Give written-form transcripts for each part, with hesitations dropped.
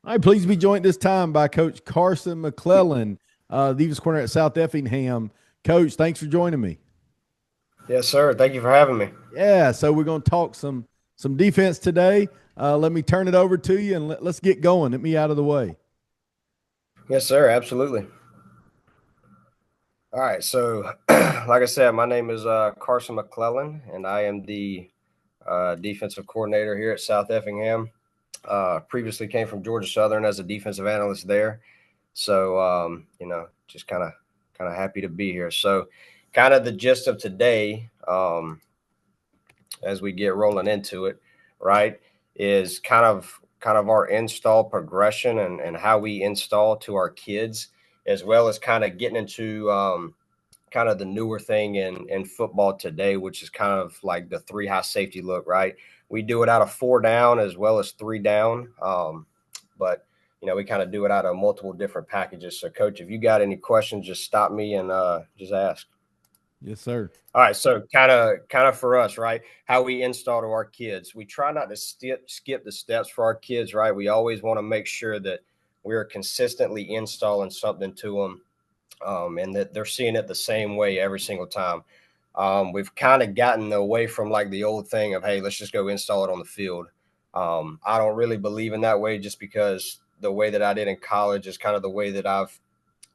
All right, pleased to be joined this time by Coach Carson McClellan, the defense coordinator at South Effingham. Coach, thanks for joining me. Yes, sir. Thank you for having me. Yeah, so we're going to talk some defense today. Let me turn it over to you and let's get going. Let me out of the way. Yes, sir. Absolutely. All right. So, like I said, my name is Carson McClellan, and I am the defensive coordinator here at South Effingham. Previously came from Georgia Southern as a defensive analyst there. So, just kind of happy to be here. So, kind of the gist of today, as we get rolling into it, right, is kind of our install progression and how we install to our kids, as well as kind of getting into kind of the newer thing in football today, which is kind of like the three high safety look, right? We do it out of four down as well as three down. But we kind of do it out of multiple different packages. So, Coach, if you got any questions, just stop me and just ask. Yes, sir. All right, so kind of for us, right? How we install to our kids. We try not to skip the steps for our kids, right? We always want to make sure that we're consistently installing something to them, and that they're seeing it the same way every single time. We've kind of gotten away from like the old thing of, hey, let's just go install it on the field. I don't really believe in that way, just because the way that I did in college is kind of the way that I've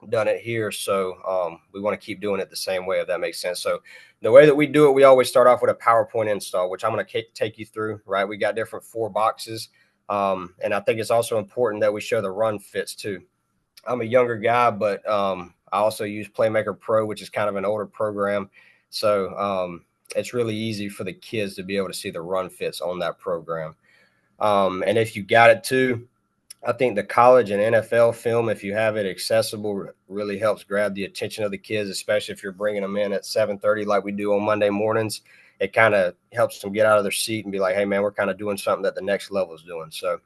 done it here. So we want to keep doing it the same way, if that makes sense. So the way that we do it, we always start off with a PowerPoint install, which I'm going to take you through, right? We got different four boxes. And I think it's also important that we show the run fits too. I'm a younger guy, but I also use Playmaker Pro, which is kind of an older program. So it's really easy for the kids to be able to see the run fits on that program. And if you got it too, I think the college and NFL film, if you have it accessible, really helps grab the attention of the kids, especially if you're bringing them in at 7:30 like we do on Monday mornings. It kind of helps them get out of their seat and be like, hey, man, we're kind of doing something that the next level is doing. So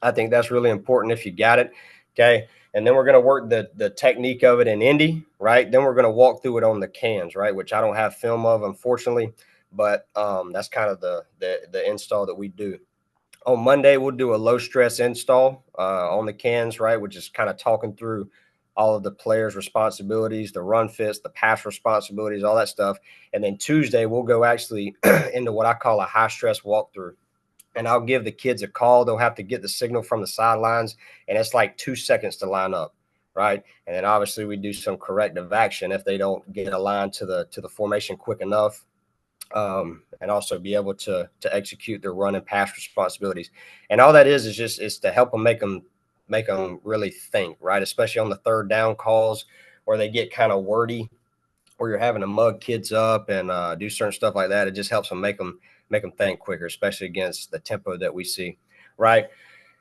I think that's really important if you got it. Okay. And then we're going to work the technique of it in Indy, right? Then we're going to walk through it on the cans, right? Which I don't have film of, unfortunately, but that's kind of the install that we do. On Monday, we'll do a low stress install on the cans, right? Which is kind of talking through all of the players' responsibilities, the run fits, the pass responsibilities, all that stuff. And then Tuesday, we'll go actually into what I call a high stress walkthrough. And I'll give the kids a call. They'll have to get the signal from the sidelines, and it's like 2 seconds to line up, right? And then obviously we do some corrective action if they don't get aligned to the formation quick enough, and also be able to execute their run and pass responsibilities. And all that is just is to help them make them really think, right? Especially on the third down calls where they get kind of wordy, or you're having to mug kids up and do certain stuff like that. It just helps them make them think quicker, especially against the tempo that we see, right?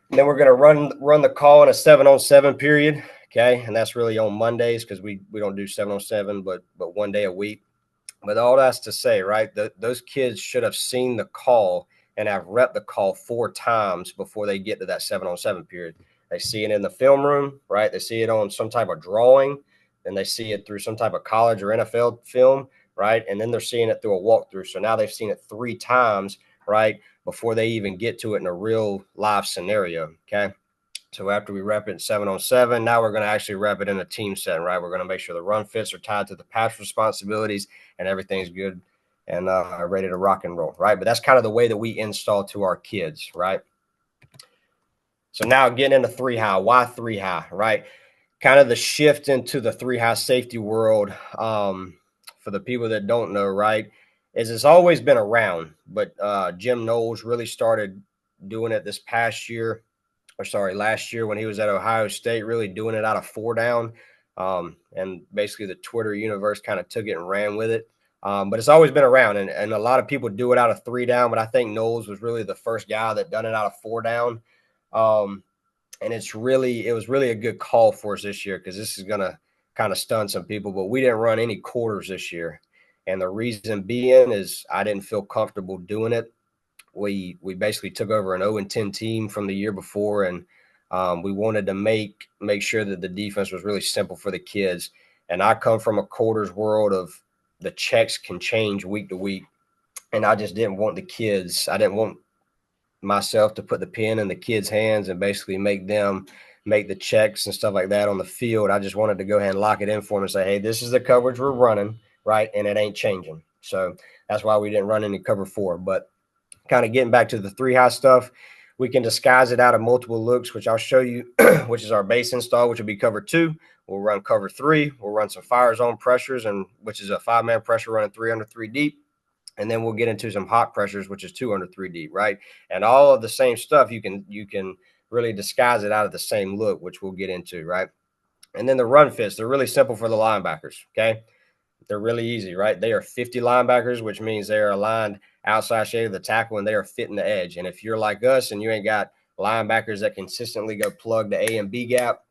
And then we're going to run the call in a 7-on-7 period, okay? And that's really on Mondays, because we don't do 7-on-7, but one day a week. But all that's to say, right, those kids should have seen the call and have rep the call 4 times before they get to that 7-on-7 period. They see it in the film room, right? They see it on some type of drawing, and they see it through some type of college or NFL film, right? And then they're seeing it through a walkthrough. So now they've seen it 3 times, right, before they even get to it in a real live scenario, okay? So after we rep it 7-on-7, now we're going to actually rep it in a team setting, right? We're going to make sure the run fits are tied to the pass responsibilities and everything's good and ready to rock and roll, right? But that's kind of the way that we install to our kids, right? So now getting into three high. Why three high, right? Kind of the shift into the three high safety world, for the people that don't know, right, is it's always been around, but Jim Knowles really started doing it this past year, or sorry, last year when he was at Ohio State, really doing it out of four down. And basically the Twitter universe kind of took it and ran with it. But it's always been around, and a lot of people do it out of three down, but I think Knowles was really the first guy that done it out of four down. Um, and it was really a good call for us this year, because this is going to kind of stun some people, but we didn't run any quarters this year. And the reason being is I didn't feel comfortable doing it. We basically took over an 0-10 team from the year before, and we wanted to make sure that the defense was really simple for the kids. And I come from a quarters world of the checks can change week to week, and I just didn't want the kids. I didn't want myself to put the pen in the kids' hands and basically make them make the checks and stuff like that on the field. I just wanted to go ahead and lock it in for them and say, hey, this is the coverage we're running, right? And it ain't changing. So that's why we didn't run any cover 4. But kind of getting back to the 3-high stuff, we can disguise it out of multiple looks, which I'll show you, which is our base install, which will be cover 2. We'll run cover 3. We'll run some fire zone pressures, and which is a 5-man pressure running 3 under 3 deep. And then we'll get into some hot pressures, which is 2 under 3 deep, right? And all of the same stuff, you can really disguise it out of the same look, which we'll get into, right? And then the run fits, they're really simple for the linebackers, okay? They're really easy, right? They are 50 linebackers, which means they are aligned outside shade of the tackle and they are fitting the edge. And if you're like us and you ain't got linebackers that consistently go plug the A and B gap,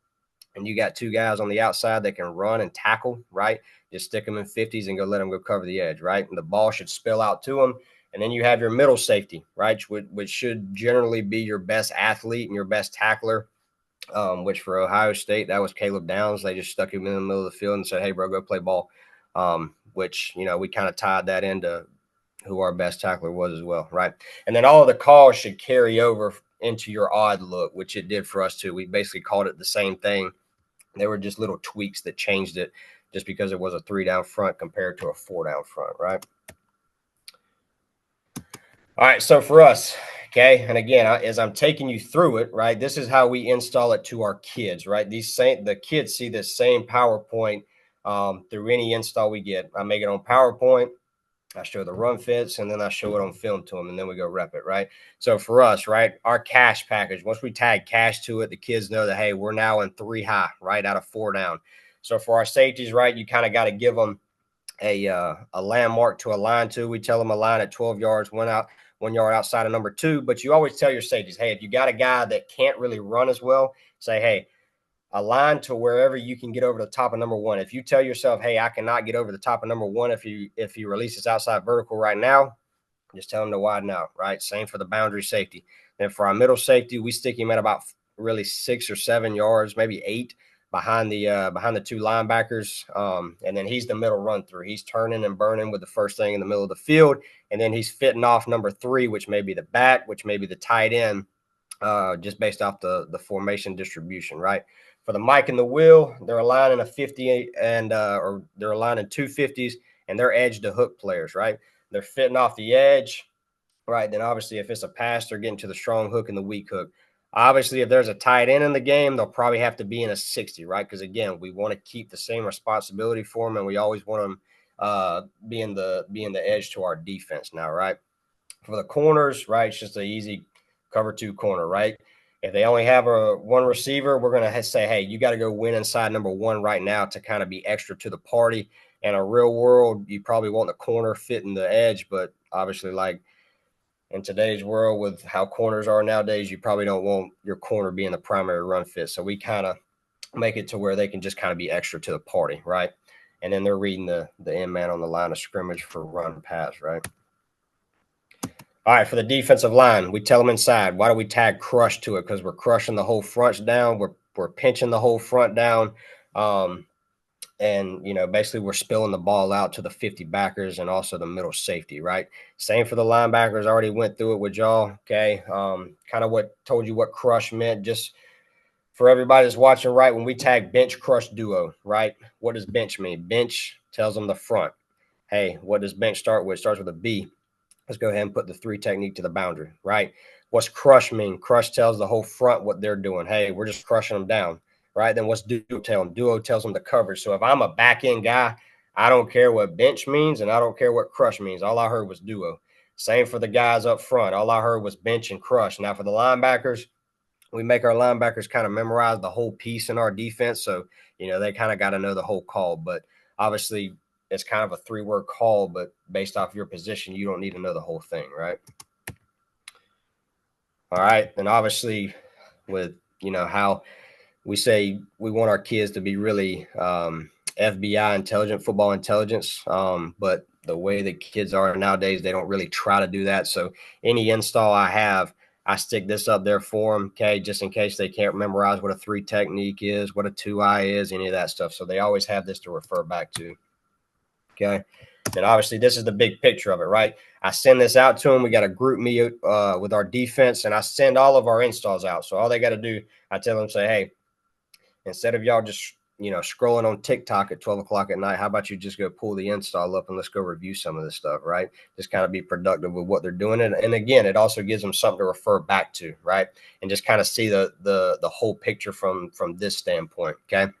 and you got 2 guys on the outside that can run and tackle, right? Just stick them in 50s and let them go cover the edge, right? And the ball should spill out to them. And then you have your middle safety, right? Which should generally be your best athlete and your best tackler. Which for Ohio State, that was Caleb Downs. They just stuck him in the middle of the field and said, hey, bro, go play ball. Which, we kind of tied that into who our best tackler was as well, right? And then all of the calls should carry over into your odd look, which it did for us too. We basically called it the same thing. There were just little tweaks that changed it just because it was a 3-down front compared to a 4-down front, right? All right, so for us, okay, and again, as I'm taking you through it, right, this is how we install it to our kids, right? The kids see this same PowerPoint through any install we get. I make it on PowerPoint. I show the run fits, and then I show it on film to them, and then we go rep it, right? So for us, right, our cash package, once we tag cash to it, the kids know that, hey, we're now in 3-high, right, out of 4 down. So for our safeties, right, you kind of got to give them a landmark to align to. We tell them align at 12 yards, 1 yard outside of number 2. But you always tell your safeties, hey, if you got a guy that can't really run as well, say, hey, align to wherever you can get over the top of number 1. If you tell yourself, hey, I cannot get over the top of number 1 if he releases outside vertical right now, just tell him to widen out, right? Same for the boundary safety. Then for our middle safety, we stick him at about really 6 or 7 yards, maybe 8 behind the 2 linebackers. And then he's the middle run through. He's turning and burning with the first thing in the middle of the field. And then he's fitting off number 3, which may be the back, which may be the tight end, just based off the formation distribution, right? For the mic and the wheel, they're aligning a 50 and or they're aligning 2 50s, and they're edge to hook players, right? They're fitting off the edge, right? Then obviously if it's a pass, they're getting to the strong hook and the weak hook. Obviously, if there's a tight end in the game, they'll probably have to be in a 60, right? Because again, we want to keep the same responsibility for them, and we always want them being the edge to our defense now, right? For the corners, right, it's just an easy cover 2 corner, right? If they only have one receiver, we're going to say, hey, you got to go win inside number 1 right now to kind of be extra to the party. In a real world, you probably want the corner fitting the edge, but obviously, like in today's world with how corners are nowadays, you probably don't want your corner being the primary run fit. So we kind of make it to where they can just kind of be extra to the party, right? And then they're reading the end man on the line of scrimmage for run pass, right? All right, for the defensive line, we tell them inside. Why do we tag crush to it? Because we're crushing the whole front down. We're pinching the whole front down. And, basically we're spilling the ball out to the 50 backers and also the middle safety, right? Same for the linebackers. I already went through it with y'all, okay? Kind of told you what crush meant. Just for everybody that's watching, right, when we tag bench crush duo, right, what does bench mean? Bench tells them the front. Hey, what does bench start with? It starts with a B. Let's go ahead and put the 3 technique to the boundary, right? What's crush mean? Crush tells the whole front what they're doing. Hey, we're just crushing them down, right? Then what's duo tell them? Duo tells them the coverage. So if I'm a back end guy, I don't care what bench means and I don't care what crush means. All I heard was duo. Same for the guys up front. All I heard was bench and crush. Now for the linebackers, we make our linebackers kind of memorize the whole piece in our defense. So, they kind of got to know the whole call. But obviously, it's kind of a 3-word call, but based off your position, you don't need to know the whole thing, right? All right. And obviously, with, how we say we want our kids to be really FBI intelligent, football intelligence. But the way the kids are nowadays, they don't really try to do that. So any install I have, I stick this up there for them, okay, just in case they can't memorize what a 3 technique is, what a 2-eye is, any of that stuff. So they always have this to refer back to, okay? Then obviously this is the big picture of it, right? I send this out to them. We got a group meet with our defense, and I send all of our installs out. So all they got to do, I tell them, say, hey, instead of y'all just scrolling on TikTok at 12 o'clock at night, how about you just go pull the install up and let's go review some of this stuff, right? Just kind of be productive with what they're doing. And again, it also gives them something to refer back to, right? And just kind of see the whole picture from this standpoint, okay?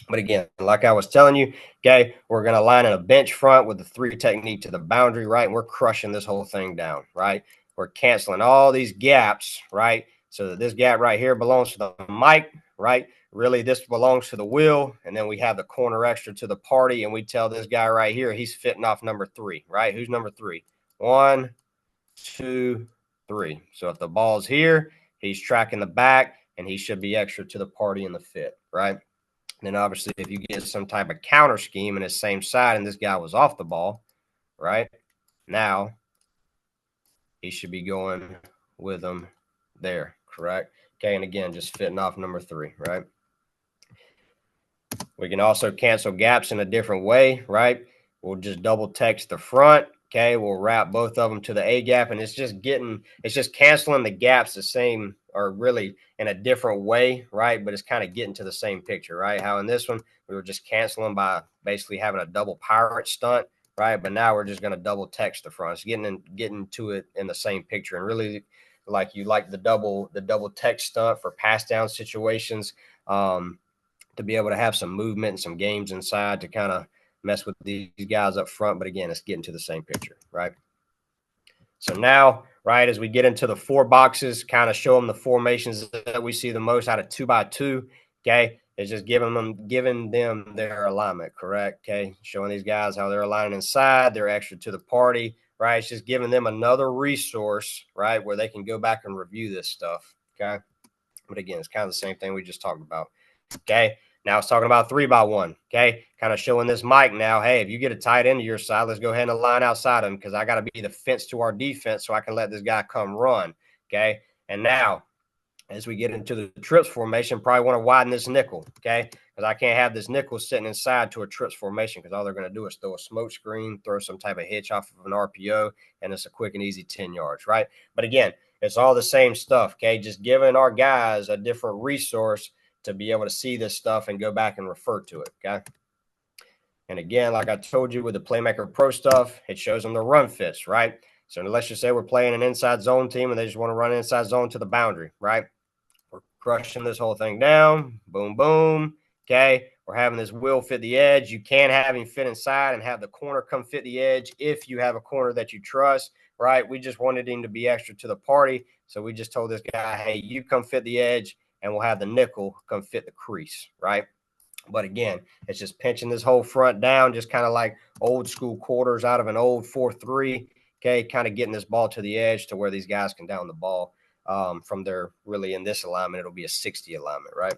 But again, like I was telling you, okay, we're going to line in a bench front with the 3 technique to the boundary, right? And we're crushing this whole thing down, right? We're canceling all these gaps, right? So that this gap right here belongs to the mic, right? Really, this belongs to the wheel. And then we have the corner extra to the party. And we tell this guy right here, he's fitting off number 3, right? Who's number 3? 1, 2, 3. So if the ball's here, he's tracking the back and he should be extra to the party in the fit, right? And then obviously if you get some type of counter scheme in the same side and this guy was off the ball, right? Now he should be going with them there, correct? Okay, and again, just fitting off number 3, right? We can also cancel gaps in a different way, right? We'll just double text the front. Okay, we'll wrap both of them to the A gap, and it's just canceling the gaps the same, or really in a different way, right? But it's kind of getting to the same picture, right? How in this one, we were just canceling by basically having a double pirate stunt, right? But now we're just going to double text the front. It's getting to it in the same picture, and really like the double text stunt for pass down situations. To be able to have some movement and some games inside to kind of mess with these guys up front. But again, it's getting to the same picture, right? So now, right, as we get into the 4 boxes, kind of show them the formations that we see the most out of 2x2, okay? It's just giving them their alignment, correct? Okay, showing these guys how they're aligning inside, they're extra to the party, right? It's just giving them another resource, right, where they can go back and review this stuff, okay? But again, it's kind of the same thing we just talked about, okay? Now it's talking about 3x1, okay? Kind of showing this mic now, hey, if you get a tight end to your side, let's go ahead and line outside him because I got to be the fence to our defense so I can let this guy come run, okay? And now, as we get into the trips formation, probably want to widen this nickel, okay? Because I can't have this nickel sitting inside to a trips formation because all they're going to do is throw a smoke screen, throw some type of hitch off of an RPO, and it's a quick and easy 10 yards, right? But again, it's all the same stuff, okay? Just giving our guys a different resource to be able to see this stuff and go back and refer to it, okay? And again, like I told you with the Playmaker Pro stuff, it shows them the run fits, right? So let's just say we're playing an inside zone team and they just want to run inside zone to the boundary, right? We're crushing this whole thing down. Boom, boom. Okay. We're having this wheel fit the edge. You can have him fit inside and have the corner come fit the edge if you have a corner that you trust, right? We just wanted him to be extra to the party. So we just told this guy, hey, you come fit the edge and we'll have the nickel come fit the crease, right? But again, it's just pinching this whole front down, just kind of like old school quarters out of an old 4-3. Okay, kind of getting this ball to the edge to where these guys can down the ball from their really in this alignment. It'll be a 60 alignment, right?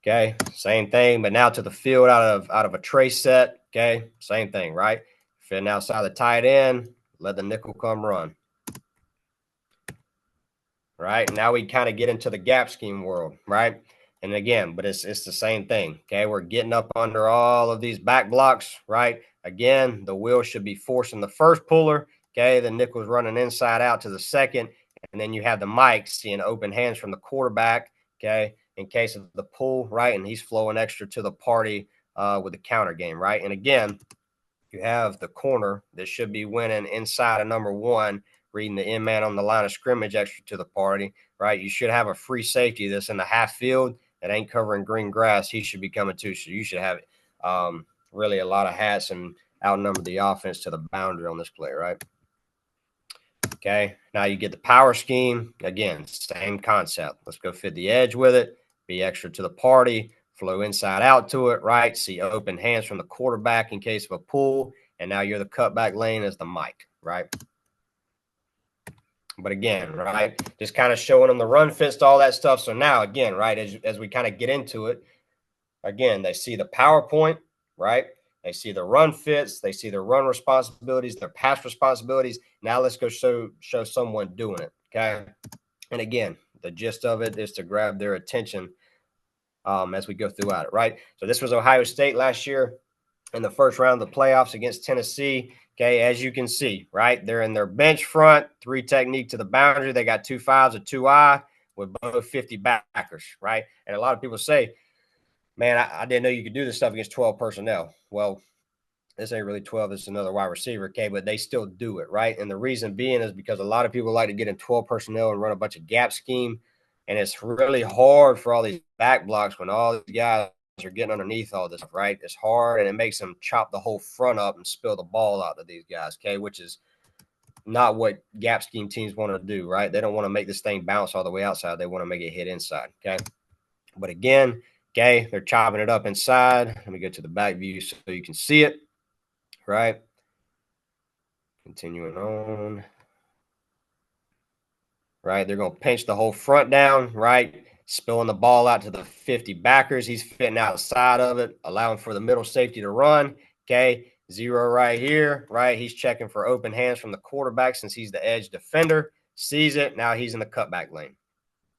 Okay, same thing, but now to the field out of a trace set. Okay, same thing, right? Fitting outside the tight end, let the nickel come run. Right now we kind of get into the gap scheme world, right? And again, but it's the same thing. Okay, we're getting up under all of these back blocks, right? Again, the wheel should be forcing the first puller. Okay, the nickel's running inside out to the second, and then you have the mic seeing open hands from the quarterback. Okay, in case of the pull, right, and he's flowing extra to the party with the counter game, right? And again, you have the corner that should be winning inside of number 1, reading the end man on the line of scrimmage extra to the party, right? You should have a free safety that's in the half field that ain't covering green grass. He should be coming too. So you should have really a lot of hats and outnumber the offense to the boundary on this play, right? Okay, now you get the power scheme. Again, same concept. Let's go fit the edge with it, be extra to the party, flow inside out to it, right? See open hands from the quarterback in case of a pull, and now you're the cutback lane as the mic, right? But again, right, just kind of showing them the run fits, all that stuff. So now, again, right, as we kind of get into it, again, they see the PowerPoint, right? They see the run fits, they see their run responsibilities, their pass responsibilities. Now let's go show someone doing it, okay? And again, the gist of it is to grab their attention as we go throughout it, right? So this was Ohio State last year. in the first round of the playoffs against Tennessee. Okay, as you can see, right, they're in their bench front, 3 technique to the boundary. They got 2 5s, a 2-eye with both 50 backers, right? And a lot of people say, man, I didn't know you could do this stuff against 12 personnel. Well, this ain't really 12. This is another wide receiver, okay? But they still do it, right? And the reason being is because a lot of people like to get in 12 personnel and run a bunch of gap scheme. And it's really hard for all these back blocks when all these guys are getting underneath all this, right? It's hard, and it makes them chop the whole front up and spill the ball out to these guys, okay? Which is not what gap scheme teams want to do, right? They don't want to make this thing bounce all the way outside. They want to make it hit inside, okay? But again, okay, they're chopping it up inside. Let me go to the back view so you can see it, right? Continuing on. Right, they're going to pinch the whole front down, right? Spilling the ball out to the 50 backers. He's fitting outside of it, allowing for the middle safety to run. Okay, 0 right here, right? He's checking for open hands from the quarterback since he's the edge defender. Sees it. Now he's in the cutback lane.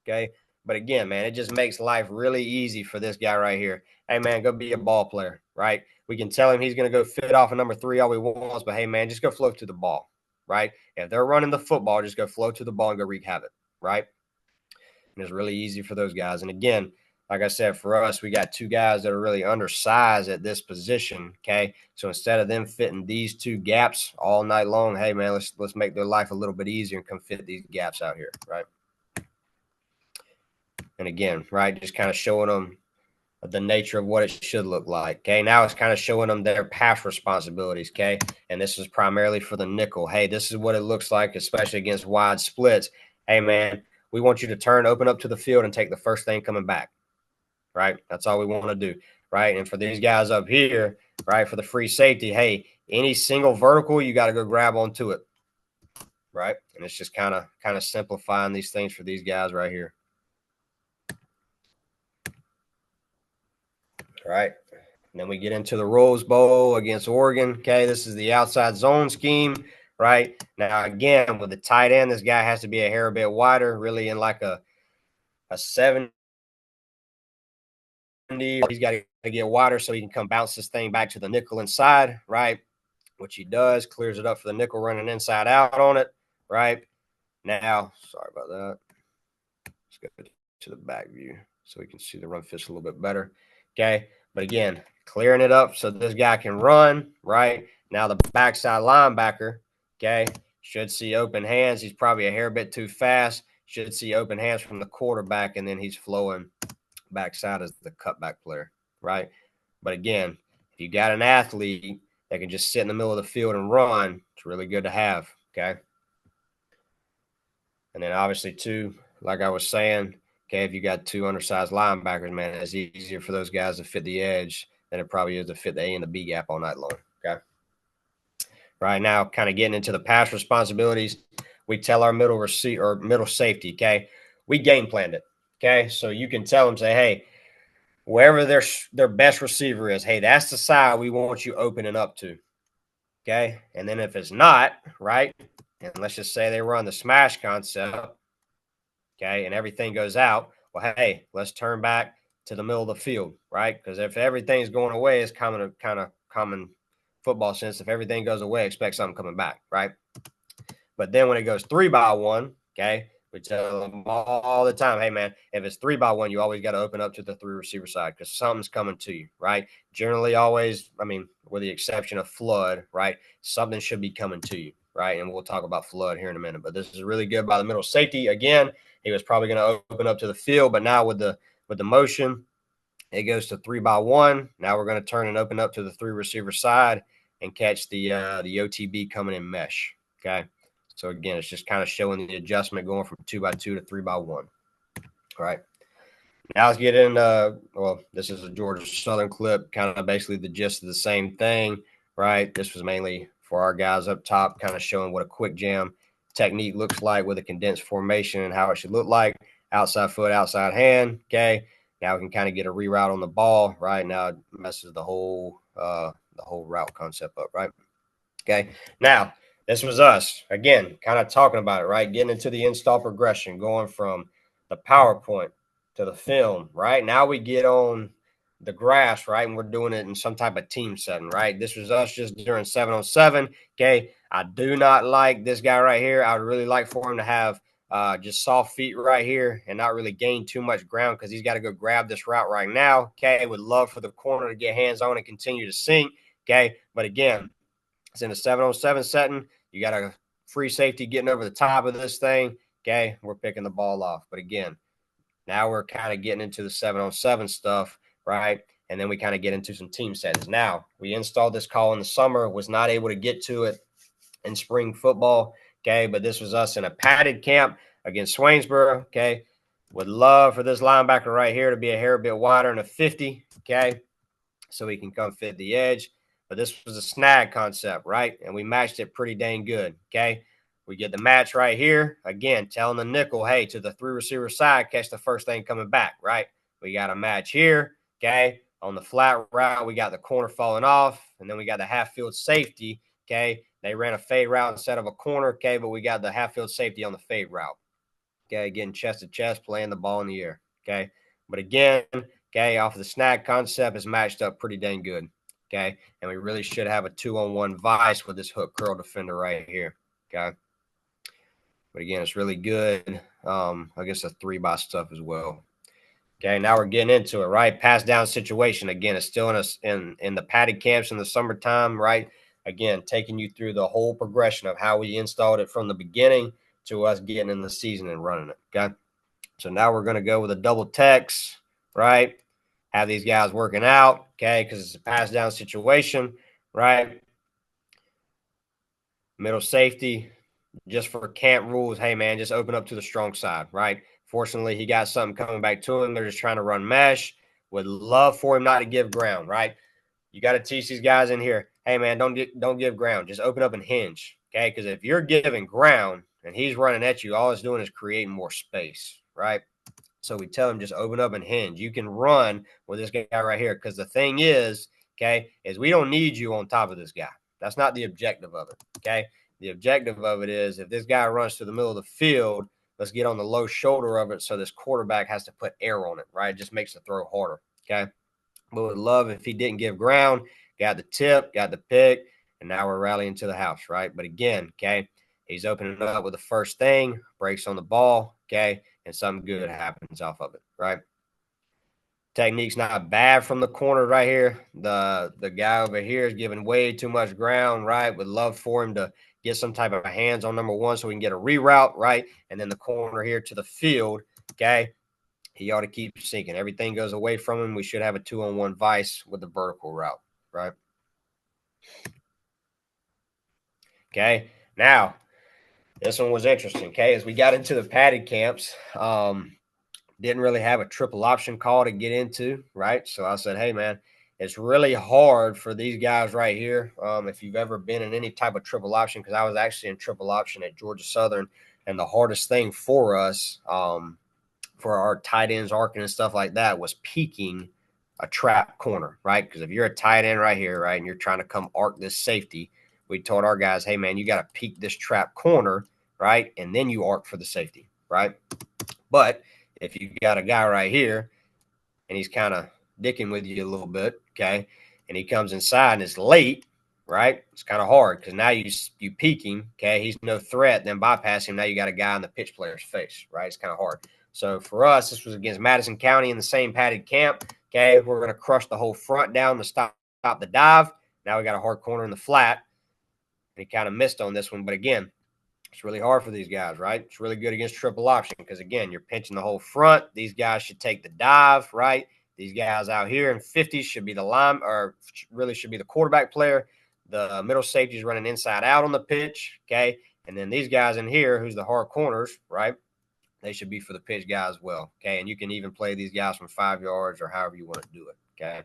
Okay, but again, man, it just makes life really easy for this guy right here. Hey, man, go be a ball player, right? We can tell him he's going to go fit off a number 3 all we want, but hey, man, just go float to the ball, right? If they're running the football, just go float to the ball and go wreak havoc, right? And it's really easy for those guys. And again, like I said, for us, we got 2 guys that are really undersized at this position. Okay, so instead of them fitting these 2 gaps all night long, hey man, let's make their life a little bit easier and come fit these gaps out here, right? And again, right, just kind of showing them the nature of what it should look like. Okay, now it's kind of showing them their pass responsibilities. Okay, and this is primarily for the nickel. Hey, this is what it looks like, especially against wide splits. Hey, man, we want you to turn, open up to the field, and take the first thing coming back. Right, that's all we want to do. Right, and for these guys up here, right, for the free safety, hey, any single vertical, you got to go grab onto it. Right, and it's just kind of simplifying these things for these guys right here. Right. And then we get into the Rose Bowl against Oregon. Okay, this is the outside zone scheme, right? Now, again, with the tight end, this guy has to be a hair bit wider, really in like a 70. He's got to get wider so he can come bounce this thing back to the nickel inside, right? Which he does, clears it up for the nickel running inside out on it, right? Now, sorry about that. Let's go to the back view so we can see the run fist a little bit better. Okay, but again, clearing it up so this guy can run, right? Now the backside linebacker, okay, should see open hands. He's probably a hair bit too fast. Should see open hands from the quarterback, and then he's flowing backside as the cutback player, right? But again, if you got an athlete that can just sit in the middle of the field and run, it's really good to have, okay? And then obviously, too, like I was saying, okay, if you got 2 undersized linebackers, man, it's easier for those guys to fit the edge than it probably is to fit the A and the B gap all night long, okay? Right now, kind of getting into the pass responsibilities, we tell our middle receiver or middle safety, okay, we game planned it, okay? So you can tell them, say, hey, wherever their best receiver is, hey, that's the side we want you opening up to, okay? And then if it's not, right, and let's just say they run the smash concept, okay, and everything goes out, well, hey, let's turn back to the middle of the field, right? Because if everything's going away, it's kind of common football sense. If everything goes away, expect something coming back, right? But then when it goes 3-by-1, okay, we tell them all the time, hey, man, if it's 3-by-1, you always got to open up to the 3 receiver side because something's coming to you, right? Generally, always, I mean, with the exception of flood, right, something should be coming to you, right? And we'll talk about flood here in a minute. But this is really good by the middle safety. Again, he was probably going to open up to the field, but now with the motion, it goes to 3-by-1. Now we're going to turn and open up to the 3 receiver side and catch the OTB coming in mesh, okay? So, again, it's just kind of showing the adjustment going from 2-by-2 to 3-by-1. All right. Now let's get into, well, this is a Georgia Southern clip, kind of basically the gist of the same thing, right? This was mainly for our guys up top, kind of showing what a quick jam technique looks like with a condensed formation and how it should look like. Outside foot, outside hand, okay? Now we can kind of get a reroute on the ball, right? Now it messes the whole route concept up, right? Okay. Now, this was us, again, kind of talking about it, right? Getting into the install progression, going from the PowerPoint to the film, right? Now we get on the grass, right? And we're doing it in some type of team setting, right? This was us just during 7-on-7. Okay. I do not like this guy right here. I would really like for him to have just soft feet right here and not really gain too much ground because he's got to go grab this route right now. Okay. Would love for the corner to get hands on and continue to sink. Okay. But again, it's in a 7-on-7 setting. You got a free safety getting over the top of this thing. Okay. We're picking the ball off. But again, now we're kind of getting into the 7-on-7 stuff, right? And then we kind of get into some team settings. Now, we installed this call in the summer, was not able to get to it in spring football, okay? But this was us in a padded camp against Swainsboro, okay? Would love for this linebacker right here to be a hair bit wider than a 50, okay? So he can come fit the edge. But this was a snag concept, right? And we matched it pretty dang good, okay? We get the match right here. Again, telling the nickel, hey, to the 3-receiver side, catch the first thing coming back, right? We got a match here, okay? On the flat route, we got the corner falling off, and then we got the half-field safety, okay? They ran a fade route instead of a corner, okay? But we got the half-field safety on the fade route, okay? Getting chest to chest, playing the ball in the air, okay? But again, okay, off of the snag concept is matched up pretty dang good, okay? And we really should have a 2-on-1 vice with this hook curl defender right here, okay? But again, it's really good. I guess a 3-by stuff as well. Okay, now we're getting into it, right? Pass down situation. Again, it's still in the padded camps in the summertime, right? Again, taking you through the whole progression of how we installed it from the beginning to us getting in the season and running it. Okay. So now we're going to go with a double text, right? Have these guys working out, okay, because it's a pass down situation, right? Middle safety, just for camp rules, hey, man, just open up to the strong side, right? Fortunately, he got something coming back to him. They're just trying to run mesh. Would love for him not to give ground, right? You got to teach these guys in here, hey, man, don't give ground. Just open up and hinge, okay? Because if you're giving ground and he's running at you, all it's doing is creating more space, right? So we tell him just open up and hinge. You can run with this guy right here because the thing is, okay, is we don't need you on top of this guy. That's not the objective of it, okay? The objective of it is if this guy runs to the middle of the field, let's get on the low shoulder of it so this quarterback has to put air on it, right? It just makes the throw harder, okay? But would love if he didn't give ground, got the tip, got the pick, and now we're rallying to the house, right? But again, okay, he's opening up with the first thing, breaks on the ball, okay, and something good happens off of it, right? Technique's not bad from the corner right here. The guy over here is giving way too much ground, right? Would love for him to get some type of hands on number one so we can get a reroute, right? And then the corner here to the field, okay? He ought to keep sinking. Everything goes away from him. We should have a 2-on-1 vice with the vertical route, right? Okay. Now, this one was interesting, okay? As we got into the padded camps, didn't really have a triple option call to get into, right? So I said, hey, man, it's really hard for these guys right here. If you've ever been in any type of triple option, because I was actually in triple option at Georgia Southern, and the hardest thing for us, for our tight ends arcing and stuff like that, was peaking a trap corner, right? Because if you're a tight end right here, right, and you're trying to come arc this safety, we told our guys, hey, man, you got to peak this trap corner, right? And then you arc for the safety, right? But if you got a guy right here and he's kind of dicking with you a little bit, okay, and he comes inside and it's late, right? It's kind of hard because now you peak him, okay, he's no threat, then bypass him. Now you got a guy in the pitch player's face, right? It's kind of hard. So for us, this was against Madison County in the same padded camp, okay? We're going to crush the whole front down to stop the dive. Now we got a hard corner in the flat, and he kind of missed on this one, but again, it's really hard for these guys, right? It's really good against triple option because, again, you're pinching the whole front. These guys should take the dive, right? These guys out here in 50s should be the line, or really should be the quarterback player. The middle safety is running inside out on the pitch, okay? And then these guys in here, who's the hard corners, right? They should be for the pitch guy as well, okay? And you can even play these guys from 5 yards or however you want to do it, okay?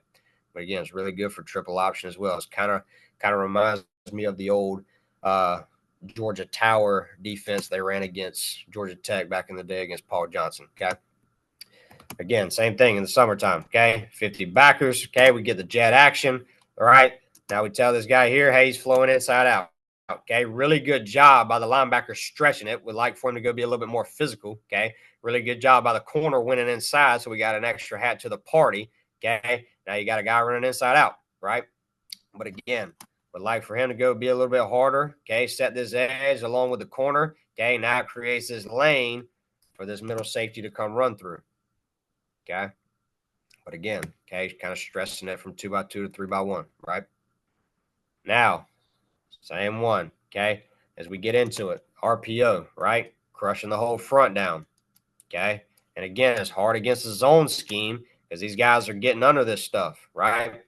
But, again, it's really good for triple option as well. It's kind of reminds me of the old Georgia Tower defense they ran against Georgia Tech back in the day against Paul Johnson, okay? Again, same thing in the summertime, okay? 50 backers, okay? We get the jet action, all right? Now we tell this guy here, hey, he's flowing inside out, okay? Really good job by the linebacker stretching it. We'd like for him to go be a little bit more physical, okay? Really good job by the corner winning inside, so we got an extra hat to the party, okay? Now you got a guy running inside out, right? But again, would like for him to go be a little bit harder, okay, set this edge along with the corner, okay, now it creates this lane for this middle safety to come run through, okay? But again, okay, kind of stressing it from 2x2 to 3x1, right? Now, same one, okay, as we get into it, RPO, right, crushing the whole front down, okay? And again, it's hard against the zone scheme because these guys are getting under this stuff, right?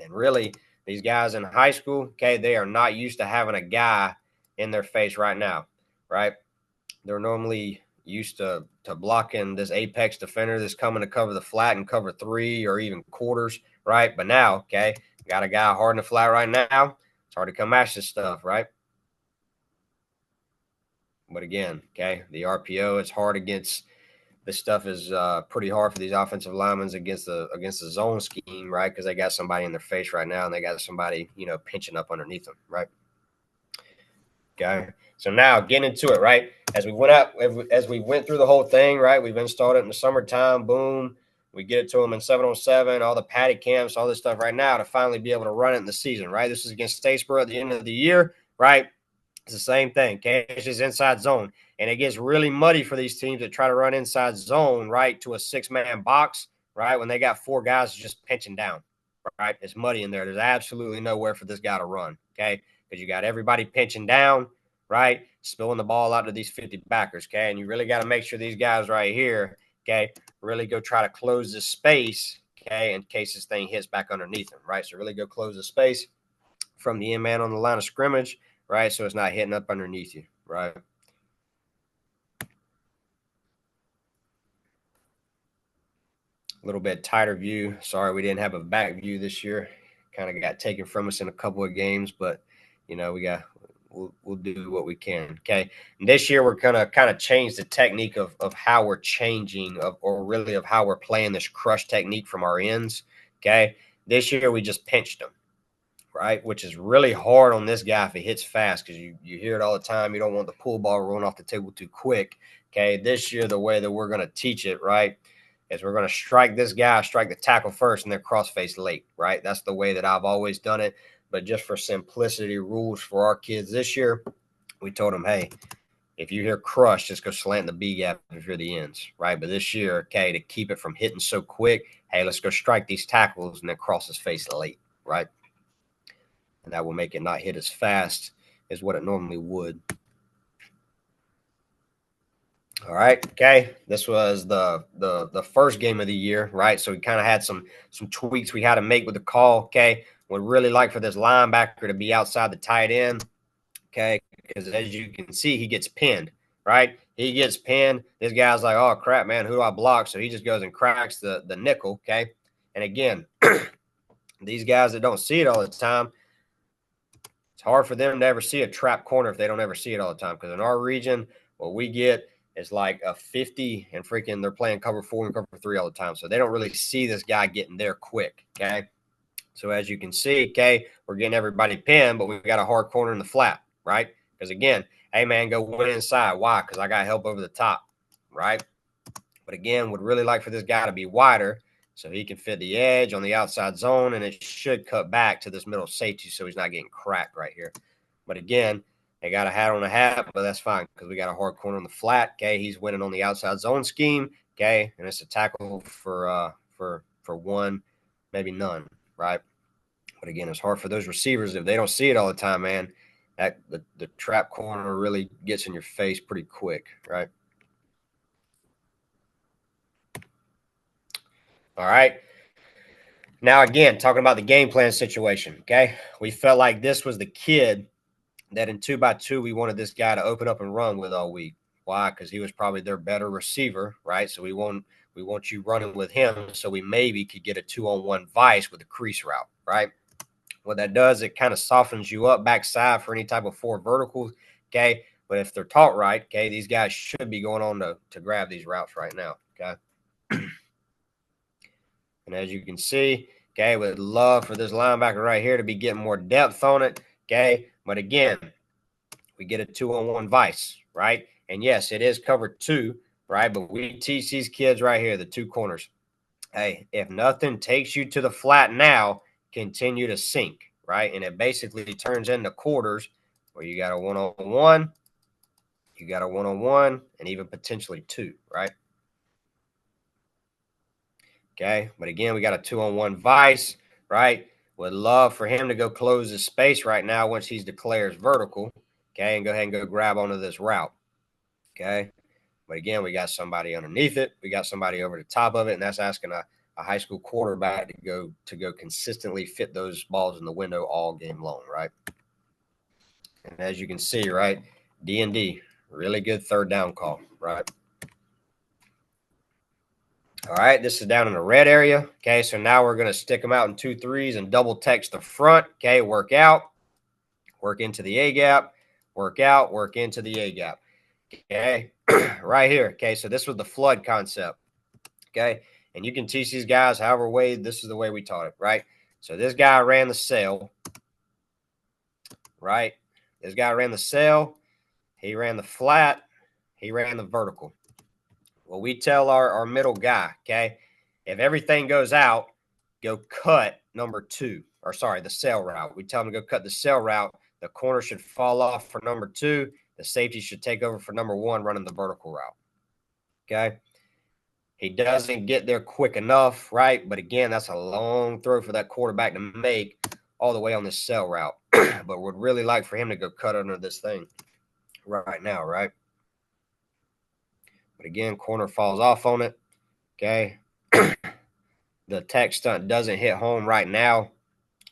And really, these guys in high school, okay, they are not used to having a guy in their face right now, right? They're normally used to blocking this apex defender that's coming to cover the flat and cover 3 or even quarters, right? But now, okay, got a guy hard in the flat right now. It's hard to come match this stuff, right? But again, okay, the RPO is hard against this stuff is pretty hard for these offensive linemen against the zone scheme, right? Because they got somebody in their face right now, and they got somebody, pinching up underneath them, right? Okay. So now getting into it, right? As we went through the whole thing, right? We've installed it in the summertime. Boom. We get it to them in 7-on-7, all the paddock camps, all this stuff right now to finally be able to run it in the season, right? This is against Statesboro at the end of the year, right? It's the same thing. Okay, it's just inside zone. And it gets really muddy for these teams that try to run inside zone, right, to a 6-man box, right, when they got 4 guys just pinching down, right? It's muddy in there. There's absolutely nowhere for this guy to run, okay, because you got everybody pinching down, right, spilling the ball out to these 50 backers, okay, and you really got to make sure these guys right here, okay, really go try to close this space, okay, in case this thing hits back underneath them, right? So really go close the space from the end man on the line of scrimmage, right? So it's not hitting up underneath you, right? A little bit tighter view. Sorry, we didn't have a back view this year. Kind of got taken from us in a couple of games, but we'll do what we can. Okay. And this year we're gonna kind of change the technique of how we're changing or really of how we're playing this crush technique from our ends. Okay. This year we just pinched them, right? Which is really hard on this guy if he hits fast because you hear it all the time. You don't want the pull ball rolling off the table too quick. Okay. This year, the way that we're going to teach it, right, is we're going to strike this guy, strike the tackle first, and then cross face late, right? That's the way that I've always done it. But just for simplicity rules for our kids this year, we told them, hey, if you hear crush, just go slant the B gap if you're the ends, right? But this year, okay, to keep it from hitting so quick, hey, let's go strike these tackles and then cross his face late, right? And that will make it not hit as fast as what it normally would. All right. Okay. This was the first game of the year, right? So we kind of had some tweaks we had to make with the call. Okay. Would really like for this linebacker to be outside the tight end. Okay. Because as you can see, he gets pinned, right? He gets pinned. This guy's like, oh crap, man, who do I block? So he just goes and cracks the nickel. Okay. And again, these guys that don't see it all the time, it's hard for them to ever see a trap corner if they don't ever see it all the time. Because in our region, what we get is like a 50 and freaking they're playing cover 4 and cover 3 all the time. So they don't really see this guy getting there quick, okay? So as you can see, okay, we're getting everybody pinned, but we've got a hard corner in the flat, right? Because again, hey, man, go win inside. Why? Because I got help over the top, right? But again, would really like for this guy to be wider so he can fit the edge on the outside zone, and it should cut back to this middle safety so he's not getting cracked right here. But again, they got a hat on a hat, but that's fine because we got a hard corner on the flat. Okay, he's winning on the outside zone scheme. Okay, and it's a tackle for one, maybe none, right? But again, it's hard for those receivers if they don't see it all the time, man. That the trap corner really gets in your face pretty quick, right? All right. Now, again, talking about the game plan situation, okay? We felt like this was the kid that in 2x2 we wanted this guy to open up and run with all week. Why? Because he was probably their better receiver, right? So we want you running with him so we maybe could get a 2-on-1 vice with a crease route, right? What that does, it kind of softens you up backside for any type of 4 verticals, okay? But if they're taught right, okay, these guys should be going on to grab these routes right now, okay? And as you can see, okay, would love for this linebacker right here to be getting more depth on it, okay? But again, we get a 2-on-1 vice, right? And yes, it is cover 2, right? But we teach these kids right here, the 2 corners. hey, if nothing takes you to the flat now, continue to sink, right? And it basically turns into quarters where you got a one-on-one, you got a one-on-one, and even potentially two, right? Okay, but again, we got a 2-on-1 vice, right? Would love for him to go close his space right now once he's declares vertical, okay, and go ahead and go grab onto this route, okay? But again, we got somebody underneath it. We got somebody over the top of it, and that's asking a high school quarterback to go consistently fit those balls in the window all game long, right? And as you can see, right, D&D, really good third down call, right? All right, this is down in the red area. Okay, so now we're going to stick them out in 2-3s and double text the front. Okay, work out, work into the A gap, work out, work into the A gap. Okay, right here. Okay, so this was the flood concept. Okay, and you can teach these guys however way. This is the way we taught it, right? So this guy ran the sail, right? This guy ran the sail. He ran the flat. He ran the vertical. Well, we tell our middle guy, okay, if everything goes out, go cut number 2, or sorry, the sail route. We tell him to go cut the sail route. The corner should fall off for number 2. The safety should take over for number 1 running the vertical route, okay? He doesn't get there quick enough, right? But again, that's a long throw for that quarterback to make all the way on this sail route. But would really like for him to go cut under this thing right now, right? But again, corner falls off on it, okay? The tech stunt doesn't hit home right now,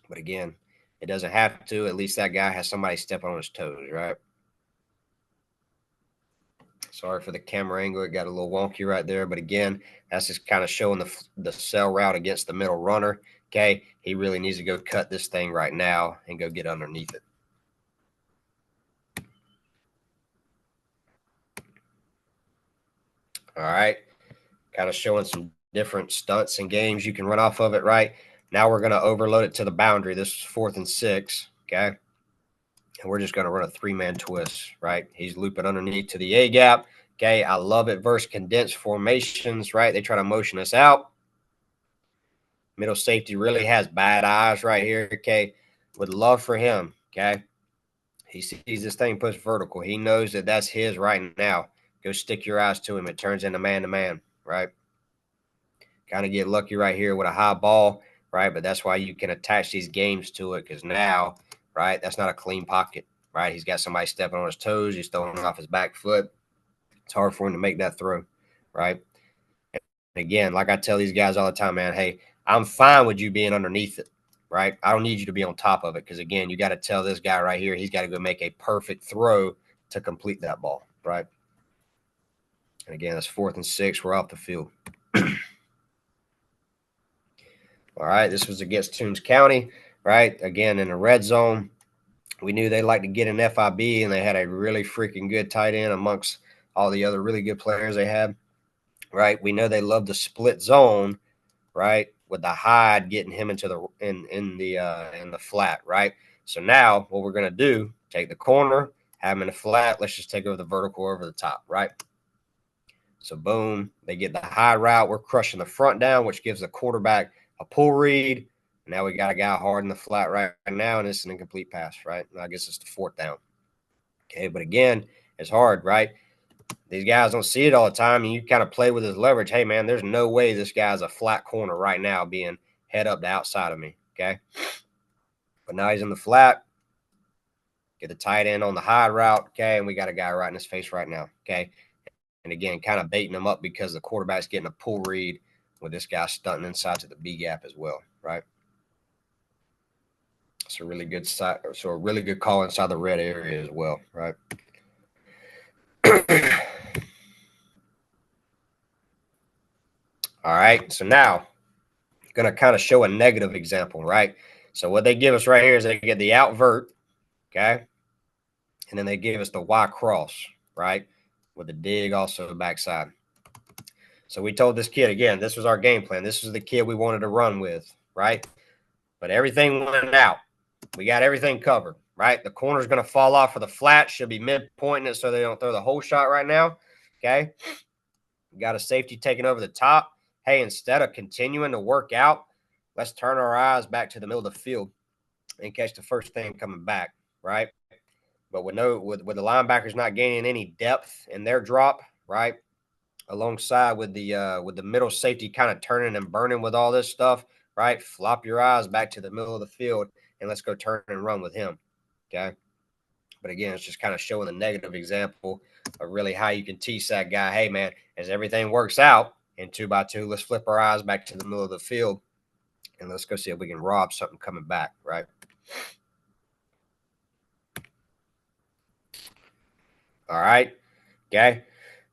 but again, it doesn't have to. At least that guy has somebody stepping on his toes, right? Sorry for the camera angle. It got a little wonky right there, but again, that's just kind of showing the sail route against the middle runner. Okay, he really needs to go cut this thing right now and go get underneath it. All right, kind of showing some different stunts and games you can run off of it, right? Now we're going to overload it to the boundary. This is 4th and 6, okay? And we're just going to run a 3-man twist, right? He's looping underneath to the A gap. Okay, I love it versus condensed formations, right? They try to motion us out. Middle safety really has bad eyes right here, okay? Would love for him, okay? He sees this thing push vertical. He knows that that's his right now. Go stick your eyes to him. It turns into man-to-man, right? Kind of get lucky right here with a high ball, right? But that's why you can attach these games to it because now, right, that's not a clean pocket, right? He's got somebody stepping on his toes. He's throwing off his back foot. It's hard for him to make that throw, right? And again, like I tell these guys all the time, man, hey, I'm fine with you being underneath it, right? I don't need you to be on top of it because, again, you got to tell this guy right here he's got to go make a perfect throw to complete that ball, right? And again, it's 4th and 6. We're off the field. All right, this was against Toombs County, right? Again, in the red zone. We knew they liked to get an FIB, and they had a really freaking good tight end amongst all the other really good players they had, right? We know they love the split zone, right? With the hide getting him into the in the flat, right? So now what we're gonna do, take the corner, have him in the flat. Let's just take over the vertical over the top, right? So boom, they get the high route. We're crushing the front down, which gives the quarterback a pull read. Now we got a guy hard in the flat right now, and it's an incomplete pass, right? I guess it's the 4th down. Okay, but again, it's hard, right? These guys don't see it all the time, and you kind of play with his leverage. Hey, man, there's no way this guy's a flat corner right now being head up the outside of me, okay? But now he's in the flat. Get the tight end on the high route, okay? And we got a guy right in his face right now, okay? And again, kind of baiting him up because the quarterback's getting a pull read with this guy stunting inside to the B gap as well, right? It's a really good side, so a really good call inside the red area as well, right? All right, so now going to kind of show a negative example, right? So what they give us right here is they get the outvert, okay? And then they give us the Y cross, right? With the dig also the backside. So we told this kid, again, this was our game plan. This was the kid we wanted to run with, right? But everything went out. We got everything covered, right? The corner's going to fall off for the flat. Should be midpointing it so they don't throw the whole shot right now, okay? We got a safety taking over the top, hey, instead of continuing to work out, let's turn our eyes back to the middle of the field and catch the first thing coming back, right? But with the linebackers not gaining any depth in their drop, right, alongside with the middle safety kind of turning and burning with all this stuff, right, flop your eyes back to the middle of the field and let's go turn and run with him, okay? But again, it's just kind of showing the negative example of really how you can teach that guy, hey, man, as everything works out in 2x2, let's flip our eyes back to the middle of the field and let's go see if we can rob something coming back, right? All right, okay.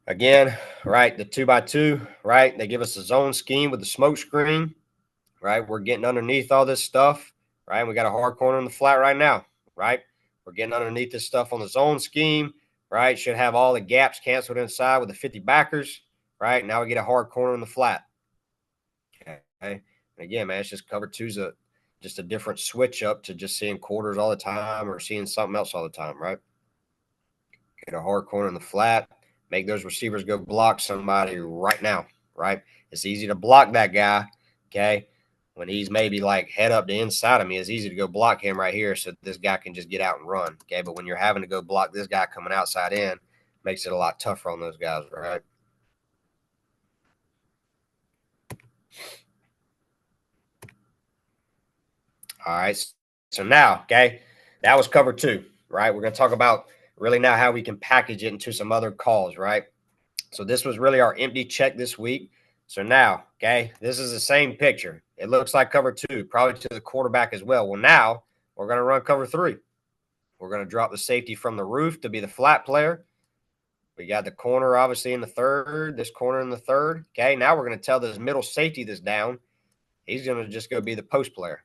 Again, right, the 2x2, right, they give us a zone scheme with the smoke screen, right? We're getting underneath all this stuff, right? We got a hard corner in the flat right now, right? We're getting underneath this stuff on the zone scheme, right? Should have all the gaps canceled inside with the 50 backers, right? Now we get a hard corner in the flat. Okay. And again, man, it's just cover two's just a different switch up to just seeing quarters all the time or seeing something else all the time, right? Get a hard corner in the flat, make those receivers go block somebody right now, right? It's easy to block that guy, okay? When he's maybe like head up to inside of me, it's easy to go block him right here so this guy can just get out and run, okay? But when you're having to go block this guy coming outside in, makes it a lot tougher on those guys, right? All right. So now, okay, that was cover two, right? We're going to talk about really now how we can package it into some other calls, right? So this was really our empty check this week. So now, okay, this is the same picture. It looks like cover two, probably to the quarterback as well. Well, now we're going to run cover three. We're going to drop the safety from the roof to be the flat player. We got the corner, obviously, in the third, this corner in the third. Okay, now we're going to tell this middle safety that's down. He's going to just go be the post player,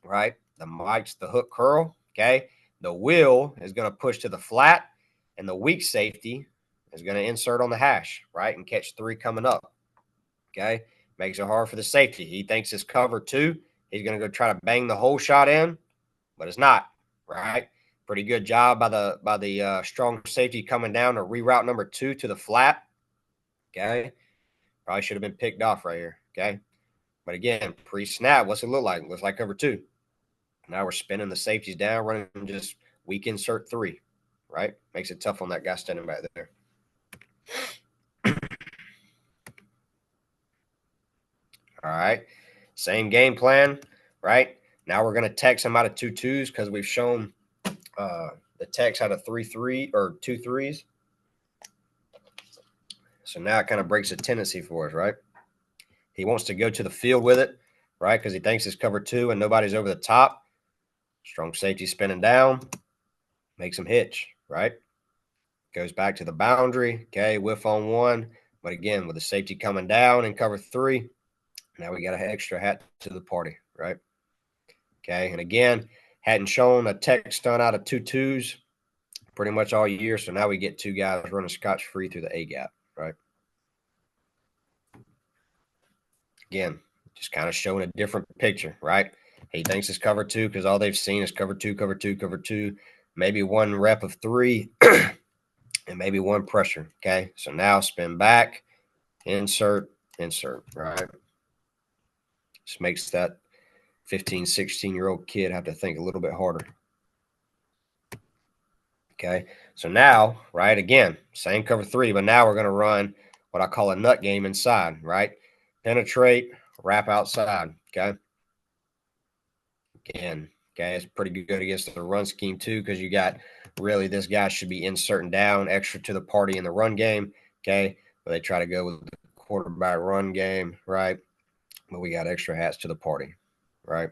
right? The Mike's the hook curl, okay? The wheel is going to push to the flat, and the weak safety is going to insert on the hash, right, and catch three coming up, okay? Makes it hard for the safety. He thinks it's cover two. He's going to go try to bang the whole shot in, but it's not, right? Pretty good job by the strong safety coming down to reroute number two to the flat, okay? Probably should have been picked off right here, okay? But again, pre-snap, what's it look like? Looks like cover two. Now we're spinning the safeties down, running just weak insert three, right? Makes it tough on that guy standing back there. All right. Same game plan, right? Now we're going to text him out of 2-2s because we've shown the text out of 3-3 or 2-3s. So now it kind of breaks a tendency for us, right? He wants to go to the field with it, right? Because he thinks it's cover two and nobody's over the top. Strong safety spinning down, makes him hitch, right? Goes back to the boundary. Okay, whiff on one. But again, with the safety coming down in cover three, now we got an extra hat to the party, right? Okay, and again, hadn't shown a tech stunt out of 2-2s pretty much all year. So now we get two guys running scotch-free through the A-gap, right? Again, just kind of showing a different picture, right? He thinks it's cover two because all they've seen is cover two, cover two, cover two, maybe one rep of three, and maybe one pressure, okay? So now spin back, insert, right? Just makes that 15, 16-year-old kid have to think a little bit harder. Okay, so now, right, again, same cover three, but now we're going to run what I call a nut game inside, right? Penetrate, wrap outside, okay? Again, okay, it's pretty good against the run scheme too because you got really this guy should be inserting down extra to the party in the run game, okay? But they try to go with the quarterback run game, right? But we got extra hats to the party, right?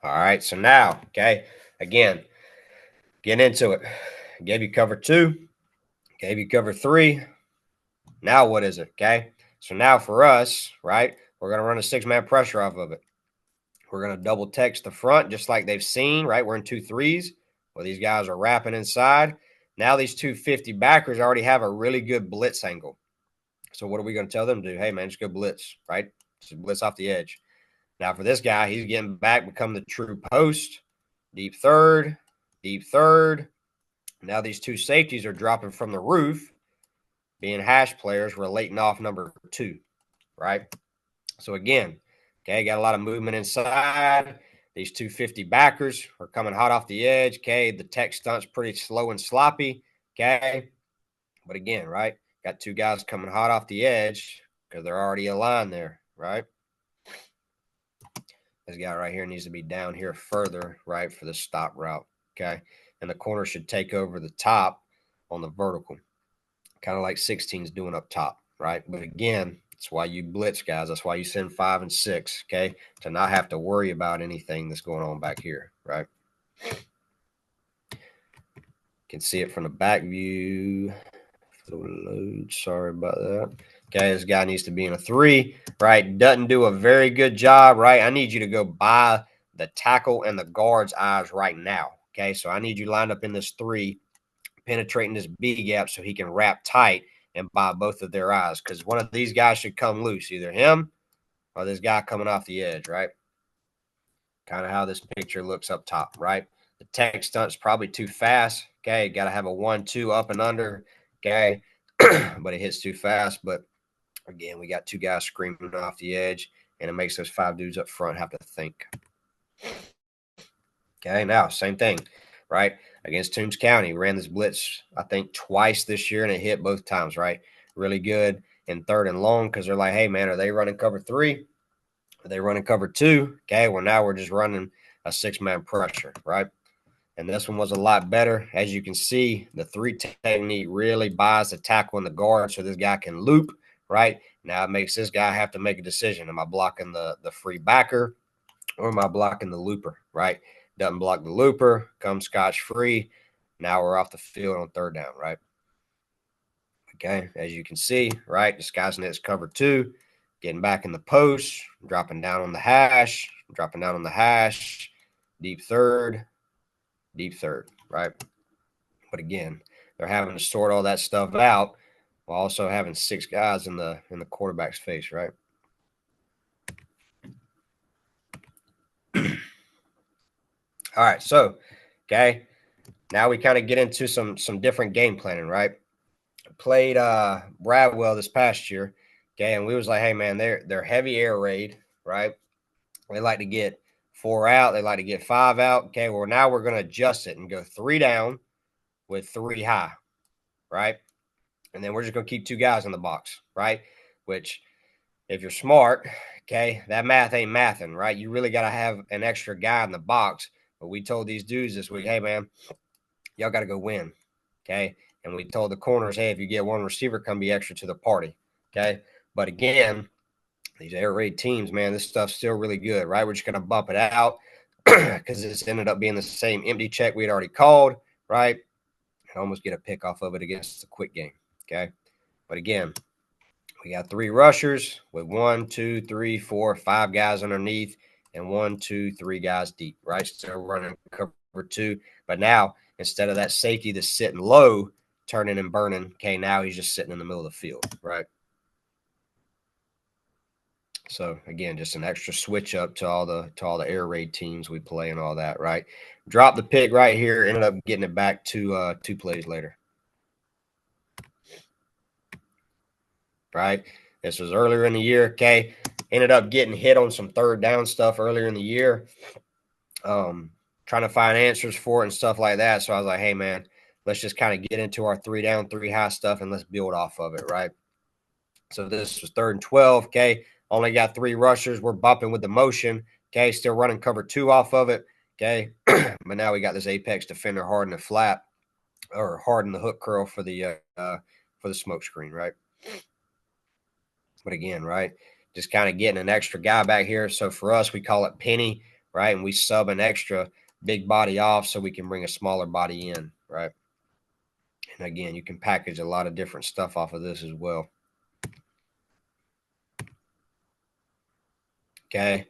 All right, so now, okay, again, getting into it. Gave you cover two, gave you cover three. Now what is it, okay? So now for us, right, we're going to run a six-man pressure off of it. We're going to double text the front just like they've seen, right? We're in 2-3s where these guys are wrapping inside. Now these 250 backers already have a really good blitz angle. So what are we going to tell them to do? Hey, man, just go blitz, right? Just blitz off the edge. Now for this guy, he's getting back, become the true post. Deep third, Now these two safeties are dropping from the roof, being hash players, relating off number 2, right? So again, okay, got a lot of movement inside. These 250 backers are coming hot off the edge. Okay, the tech stunt's pretty slow and sloppy. Okay, but again, right, got 2 guys coming hot off the edge because they're already aligned there, right? This guy right here needs to be down here further, right, for the stop route. Okay, and the corner should take over the top on the vertical, kind of like 16's doing up top, right? But again, that's why you blitz, guys. That's why you send 5 and 6, okay, to not have to worry about anything that's going on back here, right? You can see it from the back view. Load. Sorry about that. Okay, this guy needs to be in a 3, right? Doesn't do a very good job, right? I need you to go by the tackle and the guard's eyes right now, okay? So I need you lined up in this 3, penetrating this B gap so he can wrap tight and by both of their eyes, because one of these guys should come loose, either him or this guy coming off the edge, right? Kind of how this picture looks up top, right? The tech stunt's probably too fast, okay? Got to have a 1-2 up and under, okay? But it hits too fast. But again, we got 2 guys screaming off the edge, and it makes those 5 dudes up front have to think. Okay, now, same thing, right? Against Toombs County, ran this blitz, I think, twice this year, and it hit both times, right? Really good in 3rd and long because they're like, hey, man, are they running cover 3? Are they running cover 2? Okay, well, now we're just running a 6-man pressure, right? And this one was a lot better. As you can see, the 3 technique really buys the tackle and the guard so this guy can loop, right? Now it makes this guy have to make a decision. Am I blocking the free backer or am I blocking the looper, right? Doesn't block the looper, comes scotch-free. Now we're off the field on 3rd down, right? Okay, as you can see, right, disguising it as cover 2, getting back in the post, dropping down on the hash, deep third, right? But again, they're having to sort all that stuff out while also having 6 guys in the quarterback's face, right? All right, so okay, now we kind of get into some different game planning, right? Played Bradwell this past year, okay, and we was like, hey man, they're heavy air raid, right? They like to get 4 out, they like to get 5 out. Okay, well now we're going to adjust it and go 3 down with 3 high, right? And then we're just going to keep 2 guys in the box, right? Which, if you're smart, okay, that math ain't mathing, right? You really got to have an extra guy in the box. But we told these dudes this week, hey, man, y'all got to go win, okay? And we told the corners, hey, if you get 1 receiver, come be extra to the party, okay? But again, these air raid teams, man, this stuff's still really good, right? We're just going to bump it out because this ended up being the same empty check we had already called, right? And almost get a pick off of it against the quick game, okay? But again, we got 3 rushers with 1, 2, 3, 4, 5 guys underneath and 1, 2, 3 guys deep, right? Still running cover 2. But now, instead of that safety that's sitting low, turning and burning, okay, now he's just sitting in the middle of the field, right? So again, just an extra switch up to all the air raid teams we play and all that, right? Drop the pick right here, ended up getting it back to 2 plays later. Right? This was earlier in the year, okay? Ended up getting hit on some 3rd down stuff earlier in the year. Trying to find answers for it and stuff like that. So I was like, hey man, let's just kind of get into our 3 down, 3 high stuff and let's build off of it, right? So this was 3rd and 12, okay? Only got 3 rushers. We're bumping with the motion, okay? Still running cover 2 off of it, okay? But now we got this apex defender hard in the flat or hard in the hook curl for the smoke screen, right? But again, right, just kind of getting an extra guy back here. So for us, we call it penny, right? And we sub an extra big body off so we can bring a smaller body in, right? And again, you can package a lot of different stuff off of this as well. Okay,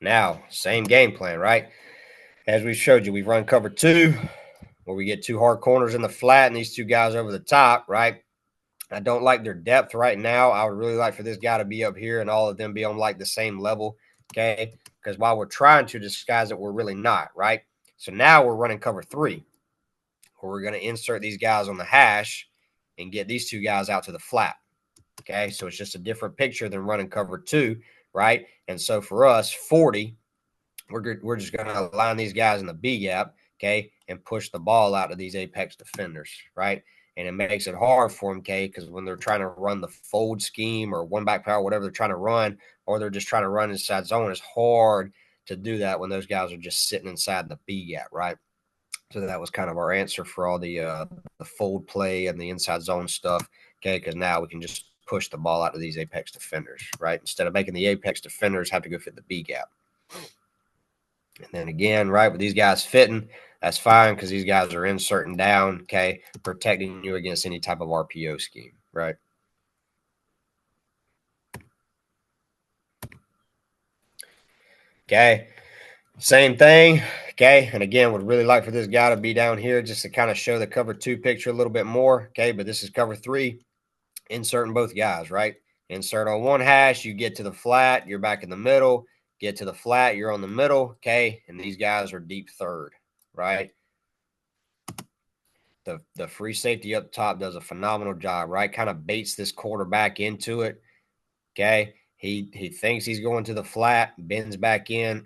now same game plan, right? As we showed you, we run cover 2 where we get 2 hard corners in the flat and these 2 guys over the top, right? I don't like their depth right now. I would really like for this guy to be up here and all of them be on like the same level, okay? Because while we're trying to disguise it, we're really not, right? So now we're running cover 3. or we're going to insert these guys on the hash and get these two guys out to the flat. Okay, so it's just a different picture than running cover 2, right? And so for us, 40, we're just going to line these guys in the B gap, okay, and push the ball out to these apex defenders, right? And it makes it hard for them, okay, because when they're trying to run the fold scheme or one back power, whatever they're trying to run, or they're just trying to run inside zone, it's hard to do that when those guys are just sitting inside the B gap, right? So that was kind of our answer for all the fold play and the inside zone stuff, okay, because now we can just push the ball out to these apex defenders, right? Instead of making the apex defenders have to go fit the B gap. And then again, right, with these guys fitting, that's fine because these guys are inserting down, okay, protecting you against any type of RPO scheme, right? Okay, same thing, okay, and again, would really like for this guy to be down here just to kind of show the cover 2 picture a little bit more, okay, but this is cover 3, inserting both guys, right? Insert on one hash, you get to the flat, you're back in the middle, get to the flat, you're on the middle, okay, and these guys are deep third, right? The free safety up top does a phenomenal job, right? Kind of baits this quarterback into it. Okay. He thinks he's going to the flat, bends back in,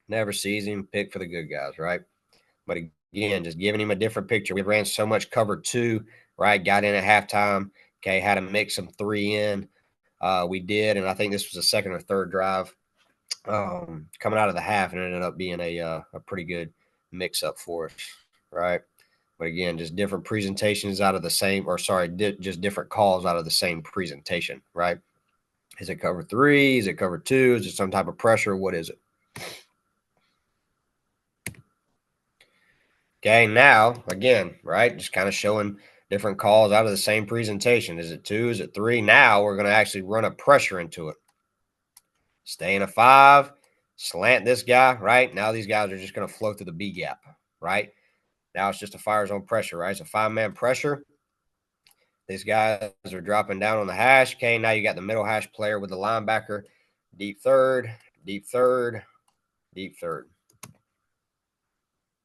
never sees him, pick for the good guys, right? But again, just giving him a different picture. We ran so much cover 2, right? Got in at halftime. Okay, had to mix some 3 in. We did, and I think this was the second or third drive coming out of the half, and it ended up being a pretty good mix up for us, right? But again, just different presentations out of the same, or sorry, just different calls out of the same presentation, right? Is it cover 3? Is it cover 2? Is it some type of pressure? What is it? Okay, now, again, right, just kind of showing different calls out of the same presentation. Is it 2? Is it 3? Now we're going to actually run a pressure into it. Stay in a 5, slant this guy, right? Now these guys are just going to flow through the B gap, right? Now it's just a fire zone pressure, right? It's a 5-man pressure. These guys are dropping down on the hash. Okay, now you got the middle hash player with the linebacker. Deep third, deep third, deep third.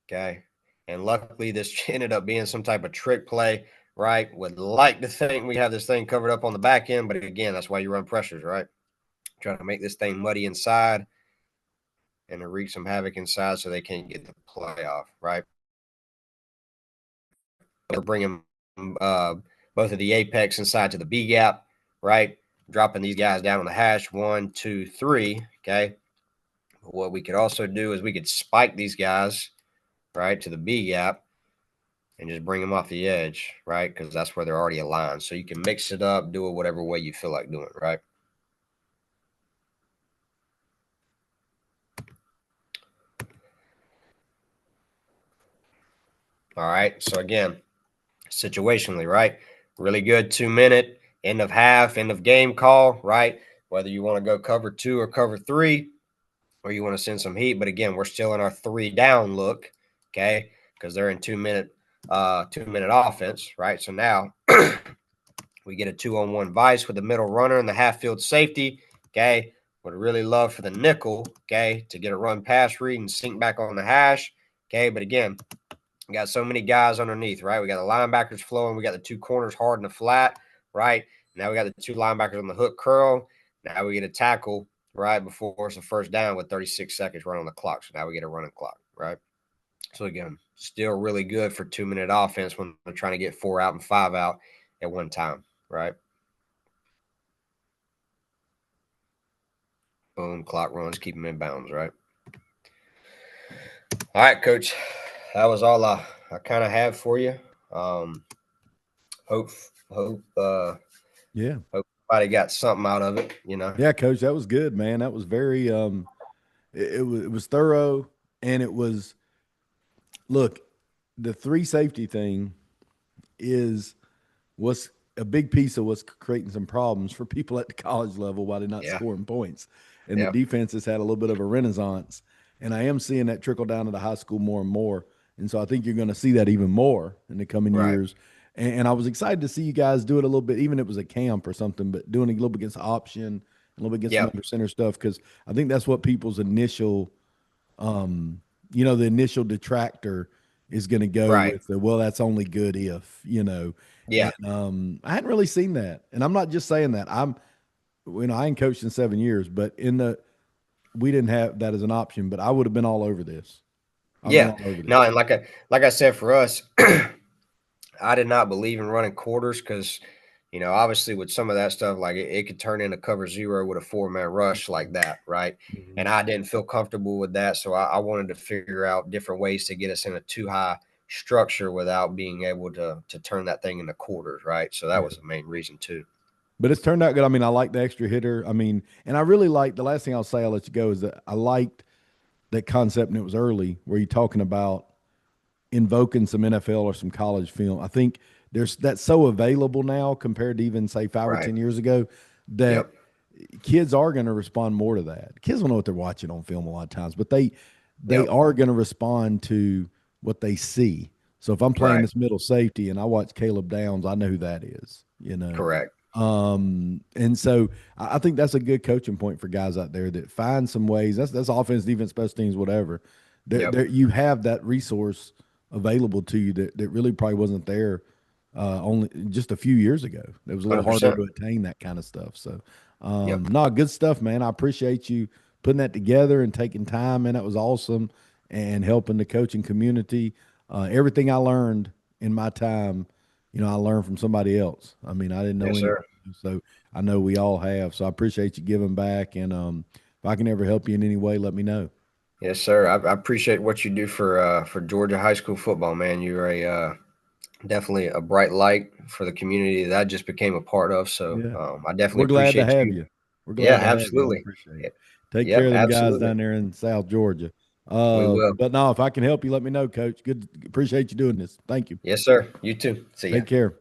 Okay. And luckily, this ended up being some type of trick play, right? Would like to think we have this thing covered up on the back end, but again, that's why you run pressures, right? Trying to make this thing muddy inside and to wreak some havoc inside so they can't get the play off, right? We're bringing both of the apex inside to the B gap, right? Dropping these guys down on the hash, 1, 2, 3, okay? What we could also do is we could spike these guys, right, to the B gap and just bring them off the edge, right? Because that's where they're already aligned. So you can mix it up, do it whatever way you feel like doing it, right? All right. So again, situationally, right? Really good 2-minute, end of half, end of game call, right? Whether you want to go cover 2 or cover 3, or you want to send some heat. But again, we're still in our 3 down look, okay? Because they're in 2-minute offense, right? So now we get a 2-on-1 vice with the middle runner and the half field safety, okay? Would really love for the nickel, okay, to get a run pass read and sink back on the hash, okay? But again, we got so many guys underneath, right? We got the linebackers flowing. We got the 2 corners hard in the flat, right? Now we got the 2 linebackers on the hook curl. Now we get a tackle right before it's a first down with 36 seconds run on the clock. So now we get a running clock, right? So again, still really good for 2-minute offense when they're trying to get 4 out and 5 out at one time, right? Boom, clock runs, keep them in bounds, right? All right, Coach. That was all I kind of have for you. Hope Yeah. hope everybody got something out of it, Yeah, Coach, that was good, man. That was very it was thorough, and it was, look, the 3 safety thing is what's a big piece of what's creating some problems for people at the college level while they're not Yeah. scoring points. And the Yeah. defense has had a little bit of a renaissance. And I am seeing that trickle down to the high school more and more. And so I think you're going to see that even more in the coming Right. years. And I was excited to see you guys do it a little bit, even if it was a camp or something, but doing it a little bit against option, a little bit against some Yeah. under center stuff, because I think that's what people's initial, the initial detractor is going to go Right. with the, well, that's only good if, you know. Yeah. And I hadn't really seen that. And I'm not just saying that. I ain't coached in 7 years, but we didn't have that as an option, but I would have been all over this. I've been Yeah. all over No, this. and like I said, for us, I did not believe in running quarters because, obviously with some of that stuff, like it could turn into cover zero with a 4-man rush like that, right? Mhm. And I didn't feel comfortable with that, so I wanted to figure out different ways to get us in a too high structure without being able to turn that thing into quarters, right? So that Yeah. was the main reason too. But it's turned out good. I mean, I like the extra hitter. I mean, and I really like the last thing I'll say, I'll let you go, is that I liked that concept, and it was early, where you're talking about invoking some NFL or some college film. I think there's that's so available now compared to even say 5 or 10 Right. years ago that Yep. kids are going to respond more to that. Kids don't know what they're watching on film a lot of times, but they Yep. are going to respond to what they see. So if I'm playing Right. this middle safety and I watch Caleb Downs, I know who that is, you know. Correct. And so I think that's a good coaching point for guys out there that find some ways. That's offense, defense, special teams, whatever. Yep. You have that resource available to you that really probably wasn't there only just a few years ago. It was a little harder 100%. to attain that kind of stuff. So, Yep. no, good stuff, man. I appreciate you putting that together and taking time, and that was awesome, and helping the coaching community. Everything I learned in my time, I learned from somebody else. I mean, I didn't know Yes, anything, sir. so I know we all have. So I appreciate you giving back, and if I can ever help you in any way, let me know. Yes, sir. I appreciate what you do for Georgia high school football, man. You're a definitely a bright light for the community that I just became a part of. So Yeah. I definitely We're glad to appreciate have you. you. We're Yeah, glad to have you. I absolutely. appreciate Yeah, it. Take care yep, of them guys absolutely. down there in South Georgia. We will. But no, if I can help you, let me know, Coach. Good. Appreciate you doing this. Thank you. Yes, sir. You too. See ya. Take care.